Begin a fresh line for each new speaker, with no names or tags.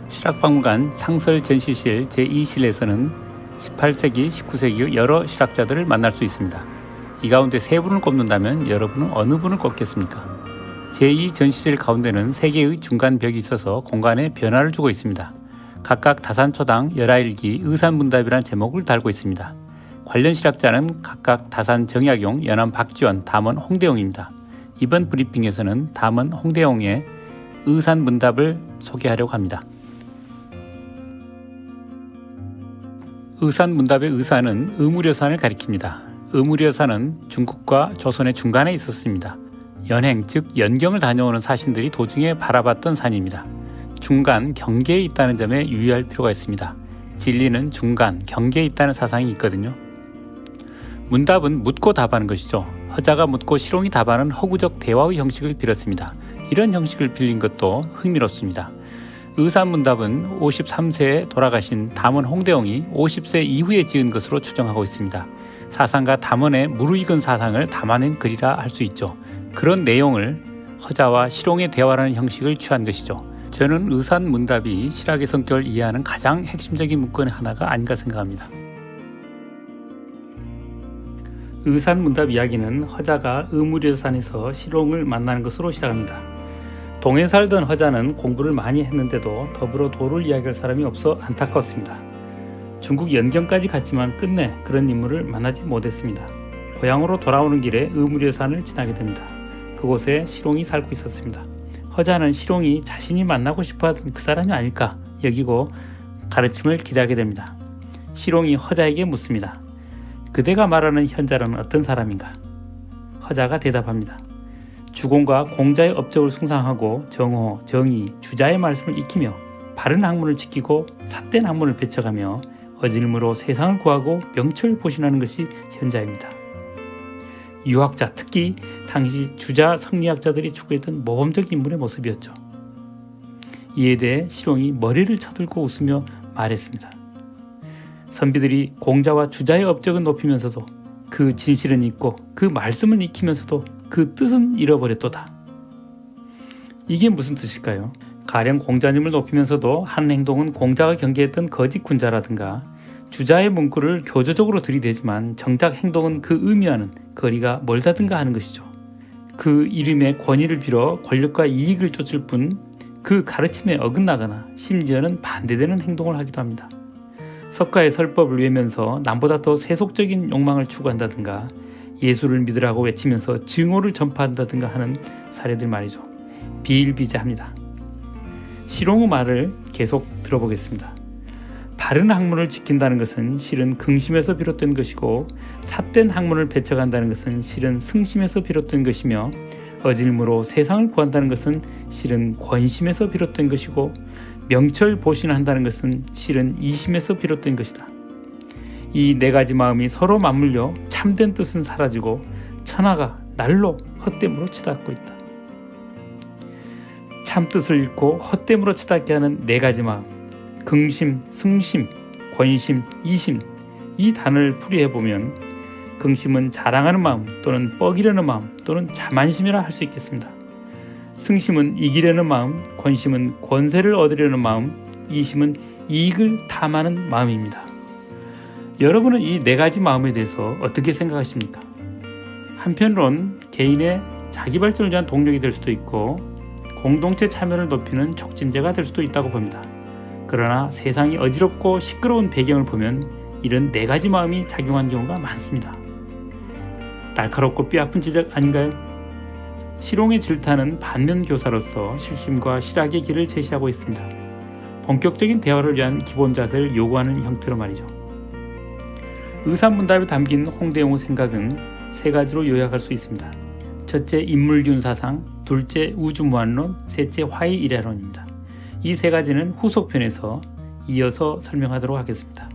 실학박물관 상설 전시실 제2실에서는 18세기, 19세기의 여러 실학자들을 만날 수 있습니다. 이 가운데 세 분을 꼽는다면 여러분은 어느 분을 꼽겠습니까? 제2 전시실 가운데는 3개의 중간 벽이 있어서 공간에 변화를 주고 있습니다. 각각 다산초당 열하일기 의산문답이라는 제목을 달고 있습니다. 관련 실학자는 각각 다산 정약용, 연암 박지원, 담원 홍대용입니다. 이번 브리핑에서는 담원 홍대용의 의산문답을 소개하려고 합니다. 의산문답의 의산은 의무려산을 가리킵니다. 의무려산은 중국과 조선의 중간에 있었습니다. 연행, 즉 연경을 다녀오는 사신들이 도중에 바라봤던 산입니다. 중간, 경계에 있다는 점에 유의할 필요가 있습니다. 진리는 중간, 경계에 있다는 사상이 있거든요. 문답은 묻고 답하는 것이죠. 허자가 묻고 시롱이 답하는 허구적 대화의 형식을 빌었습니다. 이런 형식을 빌린 것도 흥미롭습니다. 의산문답은 53세에 돌아가신 담원 홍대용이 50세 이후에 지은 것으로 추정하고 있습니다. 사상과 담원의 무르익은 사상을 담아낸 글이라 할 수 있죠. 그런 내용을 허자와 시롱의 대화라는 형식을 취한 것이죠. 저는 의산문답이 실학의 성격을 이해하는 가장 핵심적인 문건의 하나가 아닌가 생각합니다. 의산문답 이야기는 허자가 의무려산에서 시롱을 만나는 것으로 시작합니다. 동에 살던 허자는 공부를 많이 했는데도 더불어 도를 이야기할 사람이 없어 안타까웠습니다. 중국 연경까지 갔지만 끝내 그런 인물을 만나지 못했습니다. 고향으로 돌아오는 길에 의무려산을 지나게 됩니다. 그곳에 시롱이 살고 있었습니다. 허자는 시롱이 자신이 만나고 싶어하던 그 사람이 아닐까 여기고 가르침을 기대하게 됩니다. 시롱이 허자에게 묻습니다. 그대가 말하는 현자는 어떤 사람인가? 허자가 대답합니다. 주공과 공자의 업적을 숭상하고 정호, 정의, 주자의 말씀을 익히며 바른 학문을 지키고 삿된 학문을 배척하며 어질므로 세상을 구하고 명철보신하는 것이 현자입니다. 유학자, 특히 당시 주자 성리학자들이 추구했던 모범적 인물의 모습이었죠. 이에 대해 시롱이 머리를 쳐들고 웃으며 말했습니다. 선비들이 공자와 주자의 업적은 높이면서도 그 진실은 잊고 그 말씀을 익히면서도 그 뜻은 잃어버렸도다. 이게 무슨 뜻일까요? 가령 공자님을 높이면서도 한 행동은 공자가 경계했던 거짓 군자라든가 주자의 문구를 교조적으로 들이대지만 정작 행동은 그 의미와는 거리가 멀다든가 하는 것이죠. 그 이름의 권위를 빌어 권력과 이익을 쫓을 뿐 그 가르침에 어긋나거나 심지어는 반대되는 행동을 하기도 합니다. 석가의 설법을 외면서 남보다 더 세속적인 욕망을 추구한다든가 예수를 믿으라고 외치면서 증오를 전파한다든가 하는 사례들 말이죠. 비일비재합니다. 시롱의 말을 계속 들어보겠습니다. 바른 학문을 지킨다는 것은 실은 긍심에서 비롯된 것이고 삿된 학문을 배척한다는 것은 실은 승심에서 비롯된 것이며 어질므로 세상을 구한다는 것은 실은 권심에서 비롯된 것이고 명철보신한다는 것은 실은 이심에서 비롯된 것이다. 이 네 가지 마음이 서로 맞물려 참된 뜻은 사라지고 천하가 날로 헛됨으로 치닫고 있다. 참뜻을 잃고 헛됨으로 치닫게 하는 네 가지 마음, 긍심, 승심, 권심, 이심, 이 단어를 풀이해보면 긍심은 자랑하는 마음 또는 뻐기려는 마음 또는 자만심이라 할 수 있겠습니다. 승심은 이기려는 마음, 권심은 권세를 얻으려는 마음, 이심은 이익을 탐하는 마음입니다. 여러분은 이 네 가지 마음에 대해서 어떻게 생각하십니까? 한편으론 개인의 자기 발전을 위한 동력이 될 수도 있고 공동체 참여를 높이는 촉진제가 될 수도 있다고 봅니다. 그러나 세상이 어지럽고 시끄러운 배경을 보면 이런 네 가지 마음이 작용한 경우가 많습니다. 날카롭고 뼈아픈 지적 아닌가요? 시롱의 질타는 반면교사로서 실심과 실학의 길을 제시하고 있습니다. 본격적인 대화를 위한 기본 자세를 요구하는 형태로 말이죠. 의산문답에 담긴 홍대용의 생각은 세 가지로 요약할 수 있습니다. 첫째, 인물균 사상, 둘째, 우주무한론, 셋째, 화의일야론입니다. 이 세 가지는 후속편에서 이어서 설명하도록 하겠습니다.